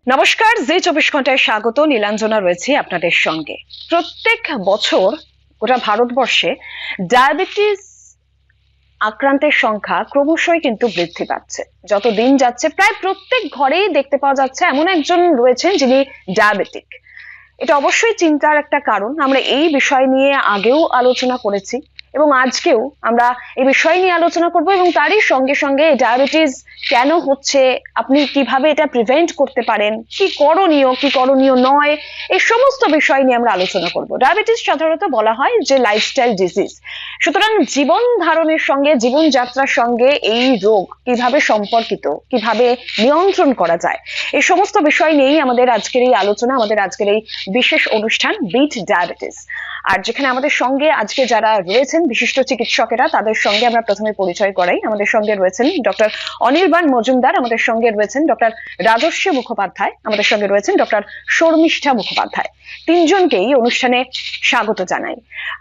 নমস্কার, জি 24 ঘন্টায় স্বাগত। নীলাঞ্জনা রয়েছে আপনাদের সঙ্গে। প্রত্যেক বছর গোটা ভারতবর্ষে ডায়াবেটিস আক্রান্তের সংখ্যা ক্রমশই কিন্তু বৃদ্ধি পাচ্ছে। যত দিন যাচ্ছে প্রায় প্রত্যেক ঘরেই দেখতে পাওয়া যাচ্ছে এমন একজন রয়েছেন যিনি ডায়াবেটিক। এটা অবশ্যই চিন্তার একটা কারণ। আমরা এই বিষয় নিয়ে আগেও আলোচনা করেছি এবং আজকেও আমরা এই বিষয় নিয়ে আলোচনা করব এবং তারই সঙ্গে সঙ্গে ডায়াবেটিস কেন হচ্ছে, আপনি কিভাবে এটা প্রিভেন্ট করতে পারেন, কি করণীয় নয়, এই সমস্ত বিষয় নিয়ে আমরা আলোচনা করব। ডায়াবেটিস সাধারণত বলা হয় যে লাইফস্টাইল ডিজিজ, সুতরাং জীবন ধারণের সঙ্গে, জীবনযাত্রার সঙ্গে এই রোগ কিভাবে সম্পর্কিত, কিভাবে নিয়ন্ত্রণ করা যায়, এই সমস্ত বিষয় নিয়েই আমাদের আজকের এই আলোচনা, আমাদের আজকের এই বিশেষ অনুষ্ঠান বিট ডায়াবেটিস। আর যেখানে আমাদের সঙ্গে আজকে যারা রয়েছেন বিশিষ্ট চিকিৎসকেরা, তাদের সঙ্গে আমরা প্রথমে পরিচয় করাই। আমাদের সঙ্গে রয়েছেন ডক্টর অনির্বাণ মজুমদার, আমাদের সঙ্গে রয়েছেন ডক্টর রাজস্বী মুখোপাধ্যায়, আমাদের সঙ্গে রয়েছেন ডক্টর শর্মিষ্ঠা মুখোপাধ্যায়। তিনজনকেই অনুষ্ঠানে স্বাগত জানাই।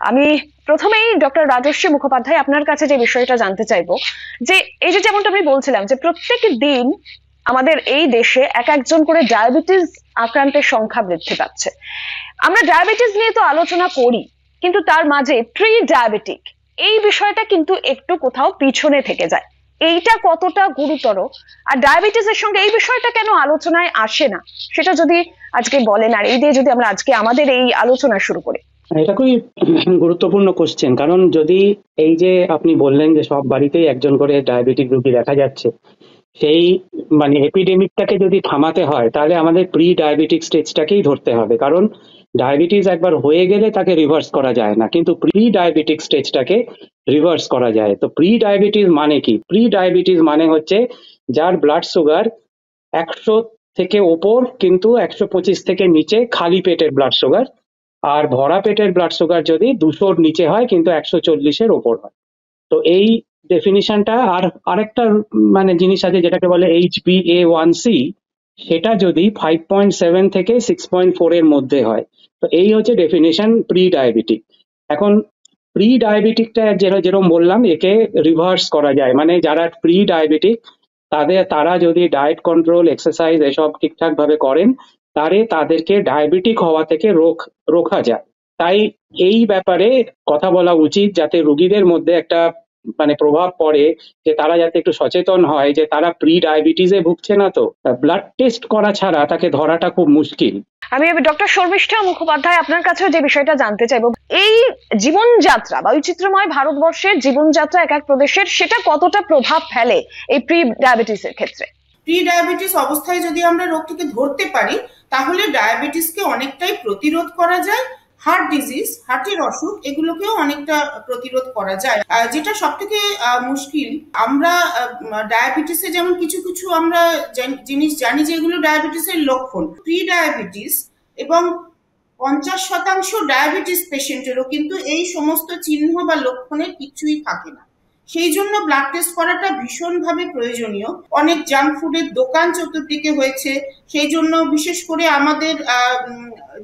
আমি প্রথমেই ডক্টর রাজস্বী মুখোপাধ্যায়, আপনার কাছে যে বিষয়টা জানতে চাইবো, যে এই যে যেমনটা আমি বলছিলাম যে প্রত্যেক দিন আমাদের এই দেশে এক একজন করে ডায়াবেটিস আক্রান্তের সংখ্যা বৃদ্ধি পাচ্ছে। আমরা ডায়াবেটিস নিয়ে তো আলোচনা করি, কিন্তু তার মাঝে প্রি ডায়াবেটিক এই বিষয়টা কিন্তু একটু কোথাও পিছনে থেকে যায়। এইটা কতটা গুরুতর, আর ডায়াবেটিসের সঙ্গে এই বিষয়টা কেন আলোচনায় আসে না, সেটা যদি আজকে বলেন, আর এই দিয়ে যদি আমরা আজকে আমাদের এই আলোচনা শুরু করি। এটা খুবই গুরুত্বপূর্ণ কোশ্চেন, কারণ যদি এই যে আপনি বললেন যে সব বাড়িতেই একজন করে ডায়াবেটিক রোগী দেখা যাচ্ছে, সেই এপিডেমিকটাকে যদি থামাতে হয় তাহলে আমাদের প্রি ডায়াবেটিক স্টেজটাকেই ধরতে হবে। কারণ ডায়াবেটিস একবার হয়ে গেলে তাকে রিভার্স করা যায় না, কিন্তু প্রি ডায়াবেটিক স্টেজটাকে রিভার্স করা যায়। তো প্রি ডায়াবেটিস মানে কি? প্রি ডায়াবেটিস মানে হচ্ছে যার ব্লাড সুগার 100 থেকে ওপর, কিন্তু 125 থেকে নিচে খালি পেটের ব্লাড সুগার, আর ভরা পেটের ব্লাড সুগার যদি 200-র নিচে হয় কিন্তু 140-এর ওপর হয়। তো এই ডেফিনিশনটা, আর আরেকটা জিনিস আছে যেটাকে বলে HbA1c, সেটা যদি 5.7 থেকে 6.4 এর মধ্যে হয়। তো এই হচ্ছে ডেফিনিশন প্রি ডায়াবেটিক। এখন প্রি ডায়াবেটিকটা যেরকম বললাম, একে রিভার্স করা যায়। যারা প্রি ডায়াবেটিক তারা যদি ডায়েট কন্ট্রোল, এক্সারসাইজ এসব ঠিকঠাক ভাবে করেন, তাদেরকে ডায়াবেটিক হওয়া থেকে রোখা যায়। তাই এই ব্যাপারে কথা বলা উচিত, যাতে রোগীদের মধ্যে একটা প্রভাব পড়ে, যে তারা যাতে একটু সচেতন হয় যে তারা প্রি ডায়াবেটিসে ভুগছে না। তো ব্লাড টেস্ট করা ছাড়া তাকে ধরাটা খুব মুশকিল। আমি ডক্টর শর্মিষ্ঠা মুখোপাধ্যায়, আপনার কাছেও যে বিষয়টা জানতে চাইবো, এই জীবনযাত্রা, বৈচিত্র্যময় ভারতবর্ষের জীবনযাত্রা এক এক প্রদেশের, সেটা কতটা প্রভাব ফেলে এই প্রি ডায়াবেটিসের ক্ষেত্রে? প্রি ডায়াবেটিস অবস্থায় যদি আমরা রোগটিকে ধরতে পারি, তাহলে ডায়াবেটিসকে অনেকটাই প্রতিরোধ করা যায়। হার্ট ডিজিজ, হার্টের অসুখ, এগুলোকেও অনেকটা প্রতিরোধ করা যায়। যেটা সব থেকে মুশকিল, আমরা ডায়াবেটিসে যেমন কিছু কিছু আমরা জিনিস জানি যে এগুলো ডায়াবেটিসের লক্ষণ। প্রি ডায়াবেটিস এবং 50% ডায়াবেটিস পেশেন্টেরও কিন্তু এই সমস্ত চিহ্ন বা লক্ষণের কিছুই থাকে না। সেই জন্য ব্লাড টেস্ট করাটা ভীষণভাবে প্রয়োজনীয়। অনেক জাঙ্ক ফুডের দোকান চতুর্দিকে হয়েছে, সেই জন্য বিশেষ করে আমাদের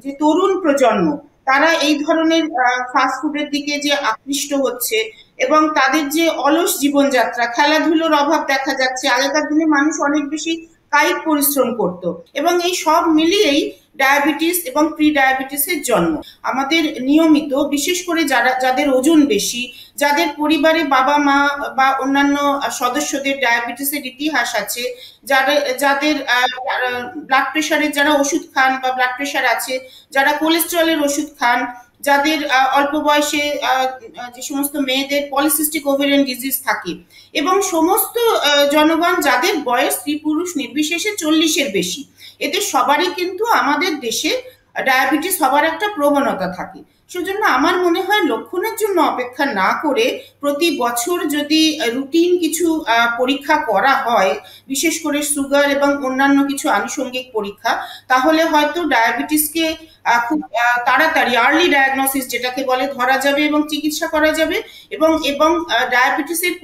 যে তরুণ প্রজন্ম, তারা এই ধরনের ফাস্ট ফুডের দিকে যে আকৃষ্ট হচ্ছে, এবং তাদের যে অলস জীবনযাত্রা, খেলাধুলোর অভাব দেখা যাচ্ছে। আগেকার দিনে মানুষ অনেক বেশি কায়িক পরিশ্রম করত, এবং এই সব মিলিয়েই ডায়াবেটিস এবং প্রি ডায়াবেটিসের জন্ম। আমাদের নিয়মিত, বিশেষ করে যাদের ওজন বেশি, যাদের পরিবারে বাবা মা বা অন্যান্য সদস্যদের ডায়াবেটিসের ইতিহাস আছে, যাদের ব্লাড প্রেশারের যারা ওষুধ খান বা ব্লাড প্রেশার আছে, যারা কোলেস্টেরলের ওষুধ খান, যাদের অল্প বয়সে যে সমস্ত মেয়েদের পলিসিস্টিক ওভারিয়ান ডিজিজ থাকে, এবং সমস্ত জনগণ যাদের বয়স স্ত্রী পুরুষ নির্বিশেষে 40-এর বেশি, এদের সবারই কিন্তু আমাদের দেশে ডায়াবেটিস হবার একটা প্রবণতা থাকে। সেজন্য আমার মনে হয় লক্ষণের জন্য অপেক্ষা না করে প্রতি বছর যদি রুটিন কিছু পরীক্ষা করা হয়, বিশেষ করে সুগার এবং অন্যান্য কিছু আনুষঙ্গিক পরীক্ষা, তাহলে হয়তো ডায়াবেটিসকে খুব তাড়াতাড়ি আর্লি ডায়াগনোসিস যেটাকে বলে ধরা যাবে এবং চিকিৎসা করা যাবে, এবং ডায়াবেটিসের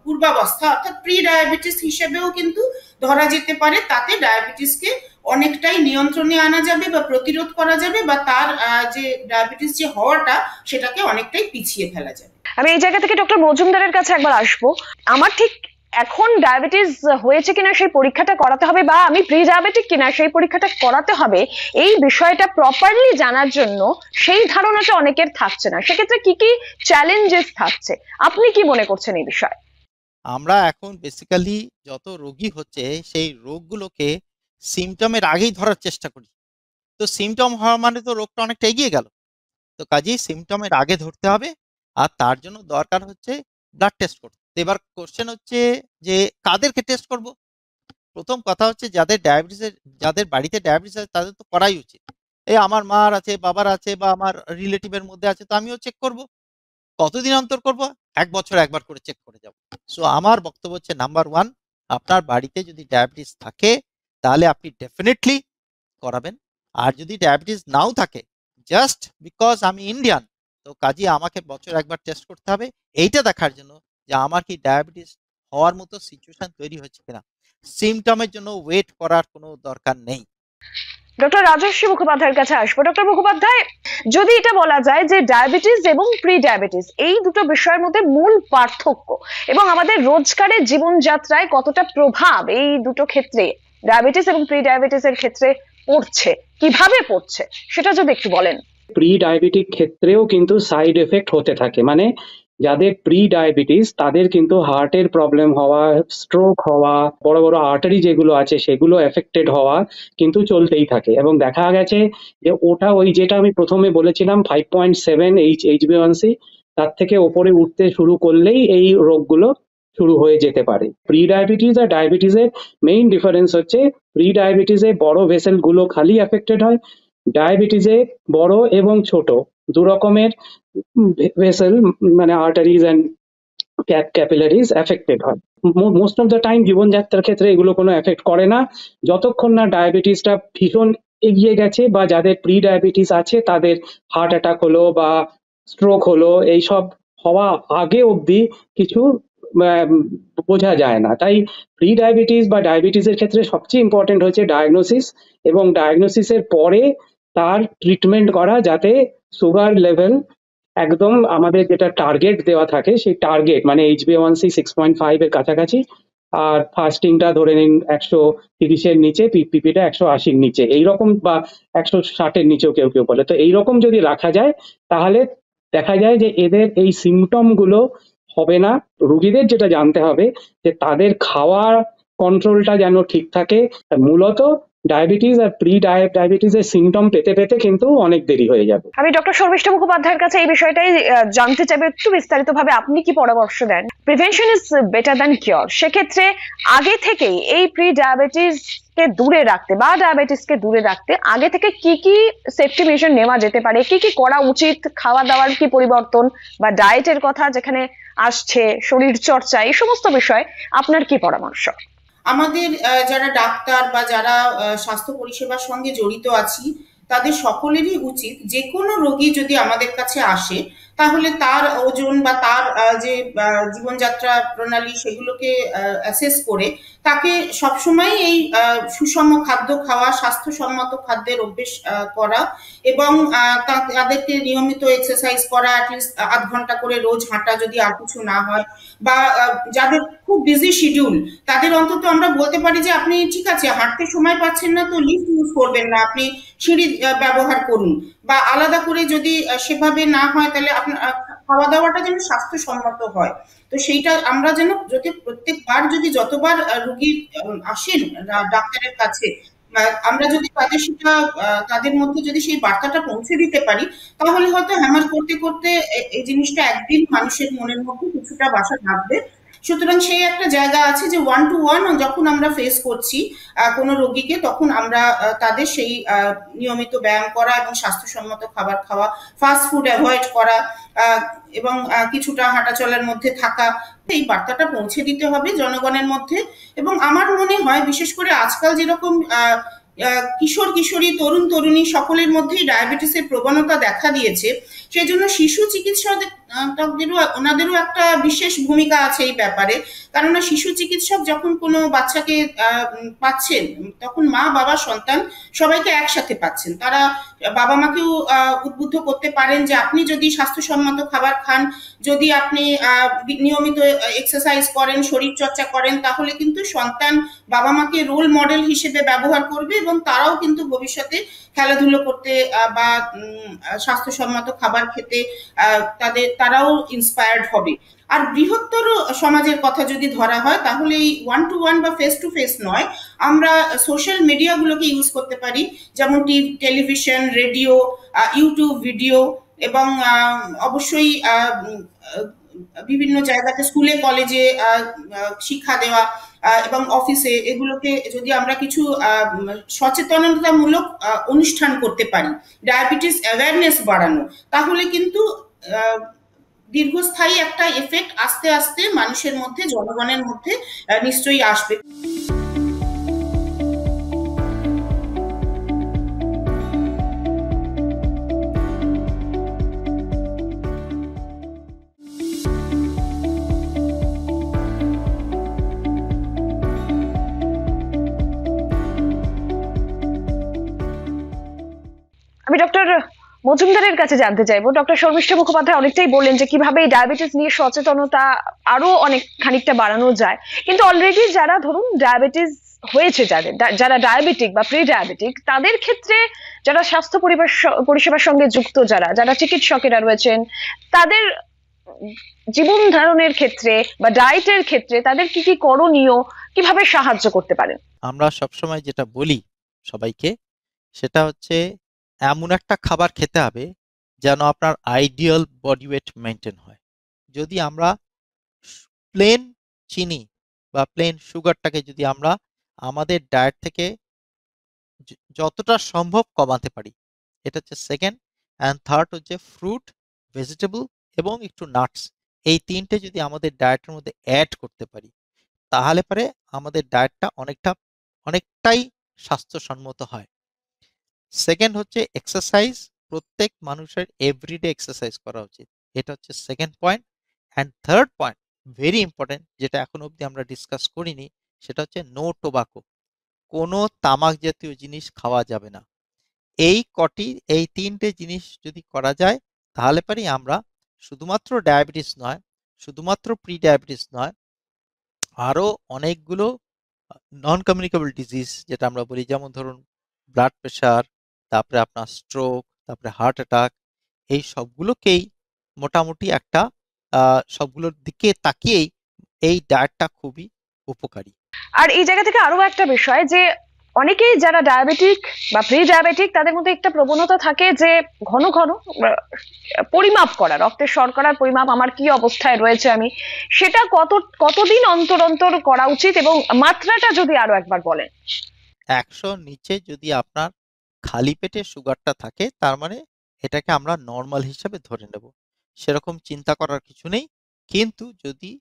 পূর্বাবস্থা অর্থাৎ প্রি ডায়াবেটিস হিসেবেও কিন্তু ধরা যেতে পারে। তাতে ডায়াবেটিসকে অনেকটাই নিয়ন্ত্রণে আনা যাবে বা প্রতিরোধ করা যাবে, বা তার যে ডায়াবেটিস যে হওয়াটা, সেটাকে অনেকটাই পিছিয়ে ফেলা যাবে। আমি এই জায়গা থেকে ডক্টর মজুমদারের কাছে একবার আসবো। আমার ঠিক এখন ডায়াবেটিস হয়েছে কিনা সেই পরীক্ষাটা করাতে হবে, বা আমি প্রি ডায়াবেটিক কিনা সেই পরীক্ষাটা করাতে হবে, এই বিষয়টা প্রপারলি জানার জন্য সেই ধারণাটা অনেকের থাকছে না। সেক্ষেত্রে কি কি চ্যালেঞ্জেস থাকছে, আপনি কি মনে করছেন এই বিষয়ে? আমরা এখন বেসিক্যালি যত রোগী হচ্ছে সেই রোগগুলোকে সিমটমের আগেই ধরার চেষ্টা করি। তো সিমটম হওয়া মানে তো রোগটা অনেকটা এগিয়ে গেল। তো কাজেই সিমটমের আগে ধরতে হবে, আর তার জন্য দরকার হচ্ছে ব্লাড টেস্ট করতে। এবার কোশ্চেন হচ্ছে যে কাদেরকে টেস্ট করব। প্রথম কথা হচ্ছে যাদের বাড়িতে ডায়াবেটিস আছে তাদের তো করাই উচিত। এই আমার মার আছে, বাবার আছে, বা আমার রিলেটিভের মধ্যে আছে, তো আমিও চেক করব। কতদিন অন্তর করব? 1 বছর একবার করে চেক করে যাব। সো আমার বক্তব্য হচ্ছে নাম্বার 1, আপনার বাড়িতে যদি ডায়াবেটিস থাকে তাহলে আপনি ডেফিনেটলি করাবেন। আর যদি ডায়াবেটিস নাও থাকে, জাস্ট বিকজ আমি ইন্ডিয়ান, তো কাজে আমাকে বছর একবার টেস্ট করতে হবে, এইটা দেখার জন্য যে আমার কি ডায়াবেটিস হওয়ার মতো সিচুয়েশন তৈরি হচ্ছে কিনা। সিমটমের জন্য ওয়েট করার কোনো দরকার নেই। ডক্টর রাজস্বী মুখোপাধ্যায়ের কাছে আসবো। ডক্টর মুখোপাধ্যায়, যদি এটা বলা যায় যে ডায়াবেটিস এবং প্রি ডায়াবেটিস এই দুটো বিষয়ের মধ্যে মূল পার্থক্য এবং আমাদের রোজকারের জীবনযাত্রায় কতটা প্রভাব এই দুটো ক্ষেত্রে, ডায়াবেটিস এবং প্রি ডায়াবেটিস এর ক্ষেত্রে পড়ছে, কিভাবে পড়ছে, সেটা যদি একটু বলেন। প্রি ডায়াবেটিক ক্ষেত্রেও কিন্তু সাইড এফেক্ট হতে থাকে, মানে যাদের প্রি ডায়াবেটিস তাদের কিন্তু হার্টের প্রবলেম হওয়া, স্ট্রোক হওয়া, বড় বড় আর্টারি যেগুলো আছে সেগুলো এফেক্টেড হওয়া কিন্তু চলতেই থাকে। এবং দেখা গেছে যে ওটা ওই যেটা আমি প্রথমে বলেছিলাম 5.7 HbA1c, তার থেকে ওপরে উঠতে শুরু করলেই এই রোগগুলো শুরু হয়ে যেতে পারে। প্রি ডায়াবেটিস আর ডায়াবেটিসের মেইন ডিফারেন্স হচ্ছে প্রি ডায়াবেটিসে বড় ভেসেল গুলো খালি এফেক্টেড হয়, ডায়াবেটিসে বড় এবং ছোট দু রকমের ভেসেল মানে আর্টারিজ অ্যান্ড ক্যাপিলারিজ এফেক্টেড হয়। মোস্ট অফ দ্য টাইম জীবনযাত্রার ক্ষেত্রে এগুলো কোনো এফেক্ট করে না, যতক্ষণ না ডায়াবেটিসটা ভীষণ এগিয়ে গেছে বা যাদের প্রি ডায়াবেটিস আছে তাদের হার্ট অ্যাটাক হলো বা স্ট্রোক হলো, এইসব হওয়া আগে অবধি কিছু বোঝা যায় না। তাই প্রি ডায়াবেটিস বা ডায়াবেটিসের ক্ষেত্রে সবচেয়ে ইম্পর্টেন্ট হচ্ছে ডায়াগনোসিস, এবং ডায়াগনোসিসের পরে তার ট্রিটমেন্ট করা, যাতে সুগার লেভেল একদম আমাদের যেটা টার্গেট দেওয়া থাকে সেই টার্গেট মানে HbA1c 6.5 এর কাছাকাছি, আর ফাস্টিংটা ধরে নিন 130-এর নিচে, পিপিটা 180-এর নিচে, এইরকম, বা 160-এর নিচেও কেউ কেউ বলে। তো এইরকম যদি রাখা যায় তাহলে দেখা যায় যে এদের এই সিমটম গুলো হবে না। রুগীদের যেটা জানতে হবে যে তাদের খাওয়া কন্ট্রোলটা যেন ঠিক থাকে। মূলত ডায়াবেটিস আর প্রি ডায়াবেটিসের সিমটম পেতে পেতে কিন্তু অনেক দেরি হয়ে যাবে। আমি ডক্টর শর্মিষ্ঠা মুখোপাধ্যায়ের কাছে এই বিষয়টাই জানতে চাইবো একটু বিস্তারিতভাবে, আপনি কি পরামর্শ দেন? Prevention is better than cure. সেক্ষেত্রে আগে থেকেই এই প্রি ডায়াবেটিস কে দূরে রাখতে বা ডায়াবেটিসকে দূরে রাখতে আগে থেকে কি কি সেফটি মেজার নেওয়া যেতে পারে, কি কি করা উচিত, খাওয়া দাওয়ার কি পরিবর্তন বা ডায়েটের কথা যেখানে আসছে, শরীর চর্চা, এই সমস্ত বিষয়ে আপনার কি পরামর্শ? আমাদের যারা ডাক্তার বা যারা স্বাস্থ্য পরিষেবার সঙ্গে জড়িত আছি তাদের সকলেরই উচিত যে কোনো রোগী যদি আমাদের কাছে আসে তাহলে তার ওজন বা তার যে জীবনযাত্রা প্রণালী সেগুলোকে অ্যাসেস করে তাকে সবসময় এই সুষম খাদ্য খাওয়া, স্বাস্থ্যসম্মত খাদ্যের অভ্যেস করা এবং তাদেরকে নিয়মিত এক্সারসাইজ করা, অ্যাটলিস্ট 8 ঘন্টা করে রোজ হাঁটা যদি আর কিছু না হয়, বা যাদের খুব বিজি শিডিউল তাদের অন্তত আমরা বলতে পারি যে আপনি ঠিক আছে হাঁটতে সময় পাচ্ছেন না তো লিফট ইউজ করবেন না, আপনি সিঁড়ি ব্যবহার করুন, বা আলাদা করে যদি সেভাবে না হয় তাহলে আপনার খাওয়া দাওয়াটা যেন স্বাস্থ্যসম্মত হয়। তো সেইটা আমরা যেন যদি প্রত্যেকবার যদি যতবার রুগী আসেন ডাক্তারের কাছে আমরা যদি তাদের সেটা তাদের মধ্যে যদি সেই বার্তাটা পৌঁছে দিতে পারি তাহলে হয়তো হ্যামার করতে করতে এই জিনিসটা একদিন মানুষের মনের মধ্যে কিছুটা বাসা বাঁধবে। সুতরাং সেই একটা জায়গা আছে যে 1-to-1 যখন আমরা ফেস করছি কোনো রোগীকে তখন আমরা তাদের সেই নিয়মিত ব্যায়াম করা এবং স্বাস্থ্যসম্মত খাবার খাওয়া, ফাস্ট ফুড অ্যাভয়েড করা এবং কিছুটা হাঁটাচলার মধ্যে থাকা, এই বার্তাটা পৌঁছে দিতে হবে জনগণের মধ্যে। এবং আমার মনে হয় বিশেষ করে আজকাল যেরকম কিশোর কিশোরী, তরুণ তরুণী সকলের মধ্যেই ডায়াবেটিসের প্রবণতা দেখা দিয়েছে, সেই জন্য শিশু চিকিৎসকদের ওনাদেরও একটা বিশেষ ভূমিকা আছে এই ব্যাপারে। কেননা শিশু চিকিৎসক যখন কোনো বাচ্চাকে পাচ্ছেন, তখন মা বাবা সন্তান সবাইকে একসাথে পাচ্ছেন। তারা বাবা মাকেও উদ্বুদ্ধ করতে পারেন যে আপনি যদি স্বাস্থ্যসম্মত খাবার খান, যদি আপনি নিয়মিত এক্সারসাইজ করেন, শরীর চর্চা করেন, তাহলে কিন্তু সন্তান বাবা মাকে রোল মডেল হিসেবে ব্যবহার করবে এবং তারাও কিন্তু ভবিষ্যতে খেলাধুলো করতে বা স্বাস্থ্যসম্মত খাবার খেতে তারাও ইন্সপায়ার্ড হবে। আর বৃহত্তর সমাজের কথা যদি ধরা হয়, তাহলে এই 1-to-1 বা ফেস টু ফেস নয়, আমরা সোশ্যাল মিডিয়াগুলোকে ইউজ করতে পারি, যেমন টেলিভিশন, রেডিও, ইউটিউব ভিডিও, এবং অবশ্যই বিভিন্ন জায়গাতে স্কুলে কলেজে শিক্ষা দেওয়া এবং অফিসে, এগুলোকে যদি আমরা কিছু সচেতনতামূলক অনুষ্ঠান করতে পারি, ডায়াবেটিস অ্যাওয়ারনেস বাড়ানো, তাহলে কিন্তু দীর্ঘস্থায়ী একটা এফেক্ট আস্তে আস্তে মানুষের মধ্যে, জনগণের মধ্যে নিশ্চয়ই আসবে। আমি ডক্টর মজুমদারের কাছে জানতে চাইবো, ডক্টর শর্মিষ্ঠা মুখোপাধ্যায় অনেকটাই বললেন যে কিভাবে এই ডায়াবেটিস নিয়ে সচেতনতা আরো অনেক খানিকটা বাড়ানো যায়, কিন্তু অলরেডি যারা ধরুন ডায়াবেটিস হয়েছে, যারা ডায়াবেটিক বা প্রি ডায়াবেটিক, তাদের ক্ষেত্রে যারা স্বাস্থ্য পরিষেবার সঙ্গে যুক্ত, যারা চিকিৎসকেরা রয়েছেন, তাদের জীবন ধারণের ক্ষেত্রে বা ডায়েটের ক্ষেত্রে তাদের কি কি করণীয়, কিভাবে সাহায্য করতে পারেন? আমরা সবসময় যেটা বলি সবাইকে, সেটা হচ্ছে এমন একটা খাবার খেতে হবে যেন আপনার আইডিয়াল বডি ওয়েট মেনটেন হয়। যদি আমরা প্লেন চিনি বা প্লেন সুগারটাকে যদি আমরা আমাদের ডায়েট থেকে যতটা সম্ভব কমাতে পারি, এটা হচ্ছে সেকেন্ড। অ্যান্ড থার্ড হচ্ছে ফ্রুট, ভেজিটেবল এবং একটু নাটস, এই তিনটে যদি আমাদের ডায়েটের মধ্যে অ্যাড করতে পারি, তাহলে পরে আমাদের ডায়েটটা অনেকটাই স্বাস্থ্যসম্মত হয়। সেকেন্ড হচ্ছে এক্সারসাইজ, প্রত্যেক মানুষের এভরিডে এক্সারসাইজ করা উচিত, এটা হচ্ছে second point. And third point very important, যেটা এখন অবধি আমরা ডিসকাস করিনি, সেটা হচ্ছে নো টোবাকো, কোনো তামাক জাতীয় জিনিস খাওয়া যাবে না। এই তিনটে জিনিস যদি করা যায়, তাহলে পরেই আমরা শুধুমাত্র ডায়াবেটিস নয়, শুধুমাত্র প্রি ডায়াবেটিস নয়, আরো অনেকগুলো নন কমিউনিকেবল ডিজিজ যেটা আমরা বলি, যেমন ধরুন ব্লাড প্রেশার, তারপরে আপনার স্ট্রোক, তারপরে হার্ট অ্যাটাক, এই সবগুলোকেই মোটামুটি একটা সবগুলোর দিকে তাকিয়েই এই ডায়েটটা খুবই উপকারী। আর এই জায়গা থেকে আরো একটা বিষয়, যে অনেকেই যারা ডায়াবেটিক বা প্রি ডায়াবেটিক, তাদের মধ্যে একটা প্রবণতা থাকে যে ঘন ঘন পরিমাপ করা, রক্তের শর্করার পরিমাপ, আমার কি অবস্থায় রয়েছে আমি, সেটা কতদিন অন্তর অন্তর করা উচিত, এবং মাত্রাটা যদি আরো একবার বলেন। 100 নিচে যদি আপনার খালি পেটে সুগারটা থাকে, তার মানে এটাকে আমরা নর্মাল হিসাবে ধরে নেব, সেরকম চিন্তা করার কিছু নেই। কিন্তু যদি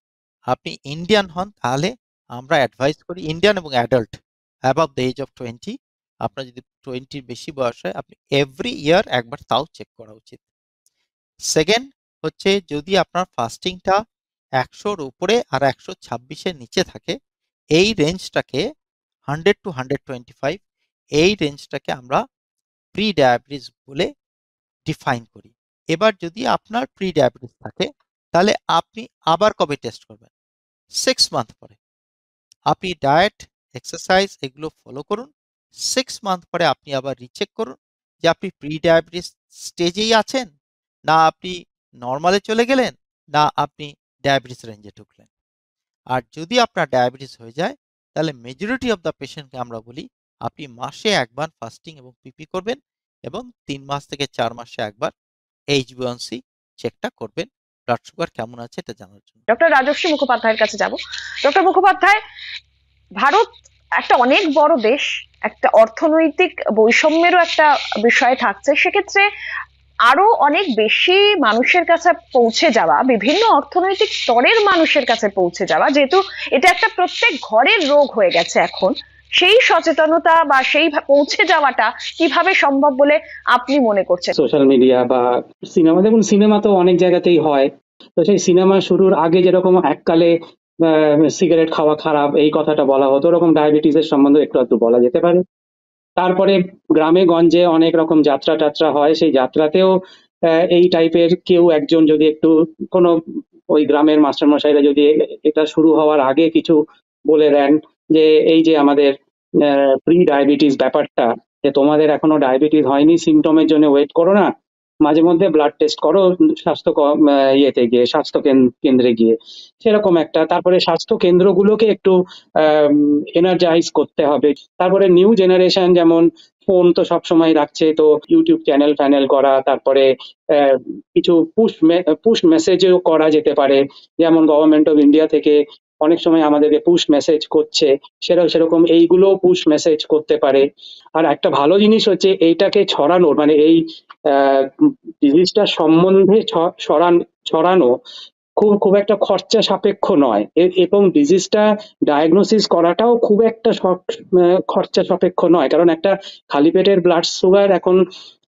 আপনি ইন্ডিয়ান হন, তাহলে আমরা অ্যাডভাইস করি, ইন্ডিয়ান এবং adult above the age of 20, আপনার যদি 20 বেশি বয়স হয়, আপনি এভরি ইয়ার একবার তাও চেক করা উচিত। সেকেন্ড হচ্ছে, যদি আপনার ফাস্টিংটা 100-র উপরে আর 126-এর নিচে থাকে, এই রেঞ্জটাকে 100 to 125, এই রেঞ্জটাকে আমরা প্রি ডায়াবেটিস বলে ডিফাইন করি। এবার যদি আপনার প্রি ডায়াবেটিস থাকে, তাহলে আপনি আবার কবে টেস্ট করবেন? 6 মান্থ পরে। আপনি ডায়েট, এক্সারসাইজ এগুলো ফলো করুন, 6 মান্থ পরে আপনি আবার রিচেক করুন যে আপনি প্রি ডায়াবেটিস স্টেজেই আছেন, না আপনি নর্মালে চলে গেলেন, না আপনি ডায়াবেটিস রেঞ্জে ঢুকলেন। আর যদি আপনার ডায়াবেটিস হয়ে যায়, তাহলে মেজরিটি অফ দ্য পেশেন্টকে আমরা বলি আপনি মাসে একবার ফাস্টিং এবং পিপি করবেন, এবং 3 মাস থেকে 4 মাসে একবার HbA1c চেকটা করবেন, ব্লাড সুগার কেমন আছে এটা জানার জন্য। ডক্টর রাজশ্রী মুখোপাধ্যায়ের কাছে যাব। ডক্টর মুখোপাধ্যায়, ভারত একটা অনেক বড় দেশ, একটা অর্থনৈতিক বৈষম্যেরও একটা বিষয় থাকছে, সেক্ষেত্রে আরো অনেক বেশি মানুষের কাছে পৌঁছে যাওয়া, বিভিন্ন অর্থনৈতিক স্তরের মানুষের কাছে পৌঁছে যাওয়া, যেহেতু এটা একটা প্রত্যেক ঘরের রোগ হয়ে গেছে এখন, সেই সচেতনতা বা সেই পৌঁছে যাওয়াটা কিভাবে সম্ভব বলে আপনি মনে করছেন? সোশ্যাল মিডিয়া বা সিনেমা, দেখুন সিনেমা তো অনেক জায়গাতেই হয়। তো সেই সিনেমা শুরুর আগে যেরকম এককালে সিগারেট খাওয়া খারাপ এই কথাটা বলা হতো, ওরকম ডায়াবেটিসের সম্বন্ধে একটু একটু বলা যেতে পারে। তারপরে গ্রামে গঞ্জে অনেক রকম যাত্রা টাত্রা হয়, সেই যাত্রাতেও এই টাইপের কেউ একজন যদি একটু কোনো ওই গ্রামের মাস্টারমশাইরা যদি এটা শুরু হওয়ার আগে কিছু বলে দেন যে এই যে আমাদের প্রি ডায়াবেটিস ব্যাপারটা, যে তোমাদের এখনো ডায়াবেটিস হয়নি, সিমটমের জন্য ওয়েট করো না, মাঝে মধ্যে ব্লাড টেস্ট করো স্বাস্থ্য ইয়েতে গিয়ে, স্বাস্থ্য কেন্দ্রে গিয়ে, সেরকম একটা। তারপরে স্বাস্থ্য কেন্দ্রগুলোকে একটু এনার্জাইজ করতে হবে। তারপরে নিউ জেনারেশন যেমন ফোন তো সবসময় রাখছে, তো ইউটিউব চ্যানেল ফ্যানেল করা, তারপরে কিছু পুশ মেসেজও করা যেতে পারে, যেমন গভর্নমেন্ট অফ ইন্ডিয়া থেকে অনেক সময় আমাদেরকে পুশ মেসেজ করছে, সেরকম এইগুলো পুশ মেসেজ করতে পারে। আর একটা ভালো জিনিস হচ্ছে এইটাকে ছড়ানোর, মানে এই ডিজিজটার সম্বন্ধে ছড়ানো খুব খুব একটা খরচা সাপেক্ষ নয়, এবং ডিজিজটা ডায়াগনোসিস করাটাও খুব একটা খরচা সাপেক্ষ নয়, কারণ একটা খালি পেটের ব্লাড সুগার এখন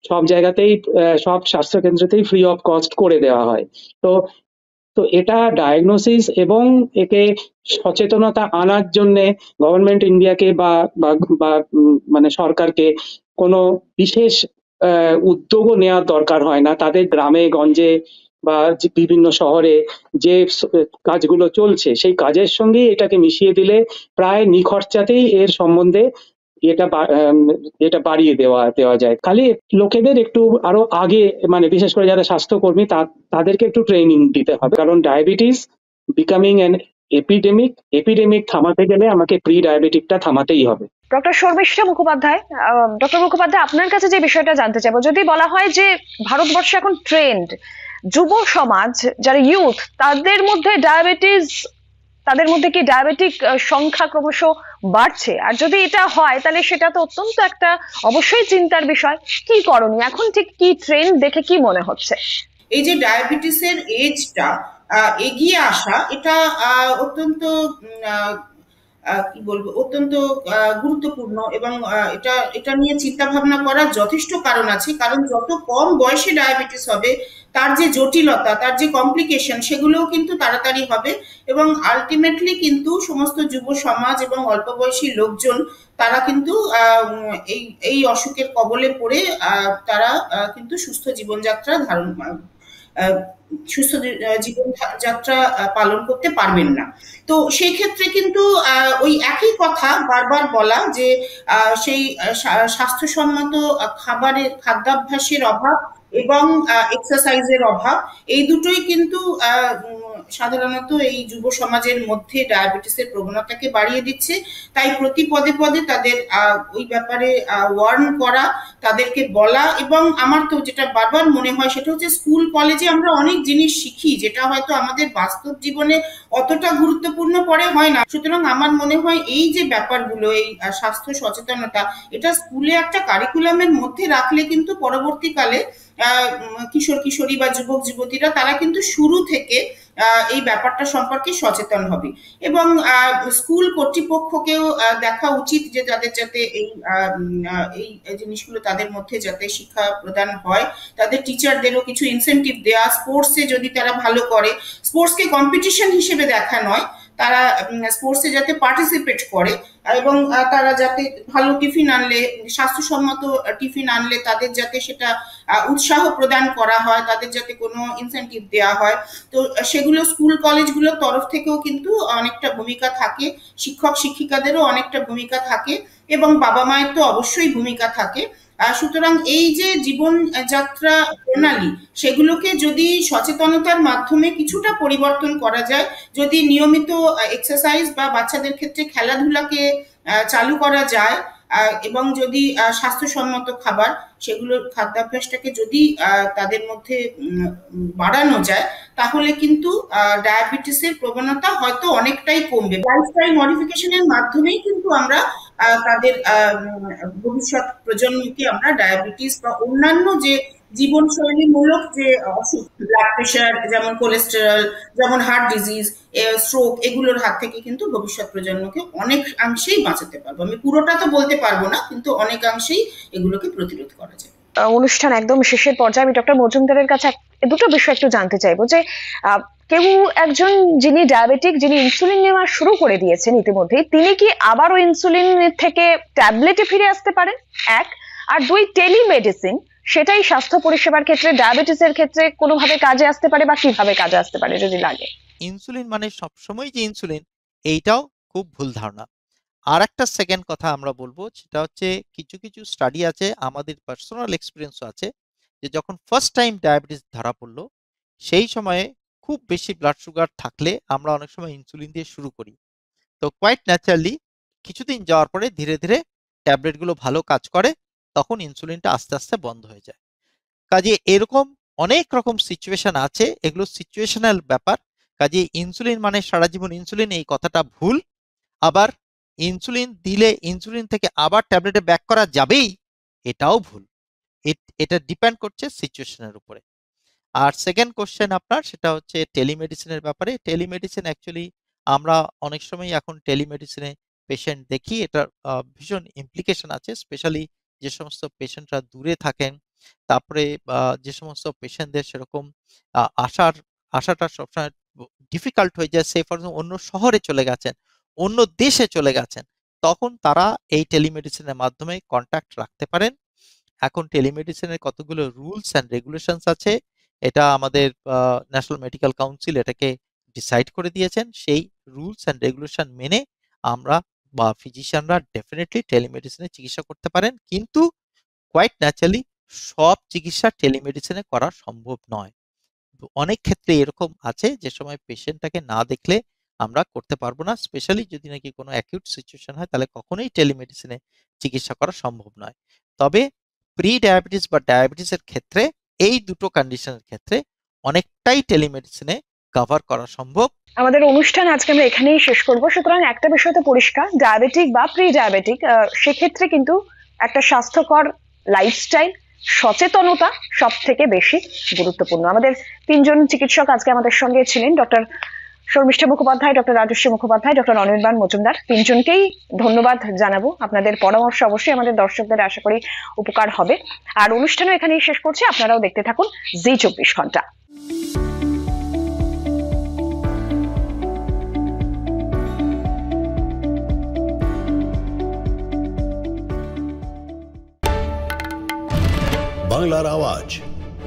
সব জায়গাতেই সব স্বাস্থ্য কেন্দ্রতেই ফ্রি অফ কস্ট করে দেওয়া হয়। তো তো এটা ডায়াগনোসিস এবং একে সচেতনতা আনার জন্য গভর্নমেন্ট ইন্ডিয়াকে বা মানে সরকারকে কোনো বিশেষ উদ্যোগও নেওয়ার দরকার হয় না। তাদের গ্রামে গঞ্জে বা বিভিন্ন শহরে যে কাজগুলো চলছে সেই কাজের সঙ্গেই এটাকে মিশিয়ে দিলে প্রায় নিখরচাতেই এর সম্বন্ধে এটা বাড়িয়ে দেওয়া যায়। খালি লোকেদের একটু আরো আগে, মানে বিশেষ করে যারা স্বাস্থ্যকর্মী তাদেরকে একটু ট্রেনিং দিতে হবে, কারণ ডায়াবেটিস বিকামিং অ্যান এপিডেমিক থামাতে গেলে আমাকে প্রি ডায়াবেটিকটা থামাতেই হবে। ডক্টর শর্মিষ্ঠা মুখোপাধ্যায়, ডক্টর মুখোপাধ্যায়, আপনার কাছে যে বিষয়টা জানতে চাইবো, যদি বলা হয় যে ভারতবর্ষে এখন ট্রেন্ড যুব সমাজ যারা ইউথ, তাদের মধ্যে কি ডায়াবেটিক সংখ্যা ক্রমশ বাড়ছে? আর যদি এটা হয় তাহলে সেটা তো অত্যন্ত একটা অবশ্যই চিন্তার বিষয়। কি করণীয় এখন, ঠিক কি ট্রেন্ড দেখে কি মনে হচ্ছে? এই যে ডায়াবেটিসের এজটা এগিয়ে আসা, এটা অত্যন্ত কি বলবো, অত্যন্ত গুরুত্বপূর্ণ, এবং এটা নিয়ে চিন্তা ভাবনা করার যথেষ্ট কারণ আছে। কারণ যত কম বয়সে ডায়াবেটিস হবে তার যে জটিলতা, তার যে কমপ্লিকেশন, সেগুলোও কিন্তু তাড়াতাড়ি হবে, এবং আলটিমেটলি কিন্তু সমস্ত যুব সমাজ এবং অল্প বয়সী লোকজন তারা কিন্তু এই এই অসুখের কবলে পড়ে তারা কিন্তু সুস্থ জীবনযাত্রা জীবনযাত্রা পালন করতে পারবেন না। তো সেই ক্ষেত্রে কিন্তু ওই একই কথা বারবার বলা যে সেই স্বাস্থ্যসম্মত খাদ্যাভ্যাসের অভাব এবং এক্সারসাইজের অভাব, এই দুটোই কিন্তু সাধারণত এই যুব সমাজের মধ্যে ডায়াবেটিসের প্রবণতাকে বাড়িয়ে দিচ্ছে। তাই প্রতি পদে পদে তাদের ওই ব্যাপারে ওয়ার্ন করা, তাদেরকে বলা, এবং আমার তো যেটা বারবার মনে হয় সেটা হচ্ছে স্কুল কলেজে আমরা অনেক জিনিস শিখি যেটা হয়তো আমাদের বাস্তব জীবনে অতটা গুরুত্বপূর্ণ পরে হয় না। সুতরাং আমার মনে হয় এই যে ব্যাপারগুলো, এই স্বাস্থ্য সচেতনতা, এটা স্কুলে একটা কারিকুলামের মধ্যে রাখলে কিন্তু পরবর্তীকালে কিশোর কিশোরী বা যুবক যুবতীরা তারা কিন্তু শুরু থেকে এই ব্যাপারটা সম্পর্কে সচেতন হবে। এবং স্কুল কর্তৃপক্ষকেও দেখা উচিত যে তাদের যাতে এই জিনিসগুলো তাদের মধ্যে যাতে শিক্ষা প্রদান হয়, তাদের টিচারদেরও কিছু ইনসেন্টিভ দেওয়া, স্পোর্টসে যদি তারা ভালো করে, স্পোর্টসকে কম্পিটিশন হিসেবে দেখা নয়, তারা স্পোর্টসে যাতে পার্টিসিপেট করে, এবং তারা যাতে ভালো টিফিন আনলে, স্বাস্থ্যসম্মত টিফিন আনলে তাদের যাতে সেটা উৎসাহ প্রদান করা হয়, তাদের যাতে কোনো ইনসেন্টিভ দেওয়া হয়। তো সেগুলো স্কুল কলেজগুলোর তরফ থেকেও কিন্তু অনেকটা ভূমিকা থাকে, শিক্ষক শিক্ষিকাদেরও অনেকটা ভূমিকা থাকে, এবং বাবা মায়ের তো অবশ্যই ভূমিকা থাকে। সুতরাং এই যে জীবনযাত্রা প্রণালী, সেগুলোকে যদি সচেতনতার মাধ্যমে কিছুটা পরিবর্তন করা যায়, যদি নিয়মিত এক্সারসাইজ বা বাচ্চাদের ক্ষেত্রে খেলাধুলাকে চালু করা যায়, এবং যদি স্বাস্থ্যসম্মত খাবার, সেগুলোর খাদ্যাভ্যাসটাকে যদি তাদের মধ্যে বাড়ানো যায়, তাহলে কিন্তু ডায়াবেটিসের প্রবণতা হয়তো অনেকটাই কমবে। লাইফস্টাইল মডিফিকেশনের মাধ্যমেই কিন্তু আমরা তাদের ভবিষ্যৎ প্রজন্মকে আমরা ডায়াবেটিস বা অন্যান্য যে জীবনশৈলীমূলক যে অসুখ, ব্লাড প্রেশার, যেমন কোলেস্টেরল, যেমন হার্ট ডিজিজ, স্ট্রোক, এগুলোর হাত থেকে কিন্তু ভবিষ্যৎ প্রজন্মকে অনেকাংশেই বাঁচাতে পারবো। আমি পুরোটা তো বলতে পারবো না, কিন্তু অনেকাংশেই এগুলোকে প্রতিরোধ করা যায়। অনুষ্ঠান একদম শেষের পর্যায়ে আমি ডক্টর মজুমদারের কাছে দুটো বিষয় একটু জানতে চাইবো যে কেউ একজন যিনি ডায়াবেটিক, যিনি ইনসুলিন নেওয়া শুরু করে দিয়েছেন ইতিমধ্যে, তিনি কি আবারও ইনসুলিন থেকে ট্যাবলেটে ফিরে আসতে পারেন? এক। আর দুই, টেলিমেডিসিন সেটাই স্বাস্থ্য পরিষেবার ক্ষেত্রে ডায়াবেটিসের ক্ষেত্রে কোনোভাবে কাজে আসতে পারে বা কিভাবে কাজে আসতে পারে যদি লাগে? ইনসুলিন মানে সবসময় যে ইনসুলিন, এইটাও খুব ভুল ধারণা। আর একটা সেকেন্ড কথা আমরা বলবো, সেটা হচ্ছে কিছু কিছু স্টাডি আছে, আমাদের পার্সোনাল এক্সপিরিয়েন্সও আছে, যে যখন ফার্স্ট টাইম ডায়াবেটিস ধরা পড়লো সেই সময়ে খুব বেশি ব্লাড সুগার থাকলে আমরা অনেক সময় ইনসুলিন দিয়ে শুরু করি। তো কোয়াইট ন্যাচারালি কিছুদিন যাওয়ার পরে ধীরে ধীরে ট্যাবলেটগুলো ভালো কাজ করে, তখন ইনসুলিনটা আস্তে আস্তে বন্ধ হয়ে যায়। কাজে এরকম অনেক রকম সিচুয়েশন আছে, এগুলো সিচুয়েশনাল ব্যাপার। কাজে ইনসুলিন মানে সারা জীবন ইনসুলিন, এই কথাটা ভুল। আবার ইনসুলিন দিলে ইনসুলিন থেকে আবার ট্যাবলেটে ব্যাক করা যাবেই, এটাও ভুল। এটা ডিপেন্ড করছে সিচুয়েশনের উপরে। আর সেকেন্ড কোশ্চেন আপনার, সেটা হচ্ছে টেলিমেডিসিনের ব্যাপারে। টেলিমেডিসিন অ্যাকচুয়ালি আমরা অনেক সময় এখন টেলিমেডিসিনে পেশেন্ট দেখি, এটার ভীষণ ইমপ্লিকেশন আছে, স্পেশালি যে সমস্ত পেশেন্টরা দূরে থাকেন, তারপরে যে সমস্ত পেশেন্টদের সেরকম আসাটা সবসময় ডিফিকাল্ট হয়ে যায়, সে ফর অন্য শহরে চলে গেছেন, অন্য দেশে চলে গেছেন, তখন তারা এই টেলিমেডিসিনের মাধ্যমে কন্ট্যাক্ট রাখতে পারেন। এখন টেলিমেডিসিনের কতগুলো রুলস অ্যান্ড রেগুলেশনস আছে, এটা আমাদের ন্যাশনাল মেডিকেল কাউন্সিল এটাকে ডিসাইড করে দিয়েছেন। সেই রুলস অ্যান্ড রেগুলেশন মেনে আমরা বা ফিজিশিয়ানরা ডেফিনেটলি টেলিমেডিসিনে চিকিৎসা করতে পারেন, কিন্তু কোয়াইট ন্যাচারালি সব চিকিৎসা টেলিমেডিসিনে করা সম্ভব নয়। অনেক ক্ষেত্রে এরকম আছে যে সময় পেশেন্টটাকে না দেখলে আমরা করতে পারবো না, স্পেশালি যদি নাকি কোনো অ্যাকিউট সিচুয়েশন হয়, তাহলে কখনোই টেলিমেডিসিনে চিকিৎসা করা সম্ভব নয়। তবে প্রি ডায়াবেটিস বা ডায়াবেটিসের ক্ষেত্রে, এই দুটো কন্ডিশনের ক্ষেত্রে অনেকটাই টেলিমেডিসিনে কভার করা সম্ভব। আমাদের অনুষ্ঠান আজকে আমরা এখানেই শেষ করব। সুতরাং একটা বিষয় তো পরিষ্কার, ডায়াবেটিক বা প্রি ডায়াবেটিক সেক্ষেত্রে কিন্তু একটা স্বাস্থ্যকর লাইফস্টাইল, সচেতনতা সব থেকে বেশি গুরুত্বপূর্ণ। আমাদের তিনজন চিকিৎসক আজকে আমাদের সঙ্গে ছিলেন, doctor Sharmishtha Mukhopadhyay, doctor Rajashree Mukhopadhyay, doctor Anirban Majumdar. তিনজনকেই ধন্যবাদ জানাবো। আপনাদের পরামর্শ অবশ্যই আমাদের দর্শকদের আশা করি উপকার হবে। আর অনুষ্ঠানও এখানেই শেষ করছি। আপনারাও দেখতে থাকুন জি24 ঘন্টা। বাংলার আওয়াজ,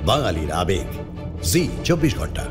বাঙালির আবেগ, জি24 ঘন্টা।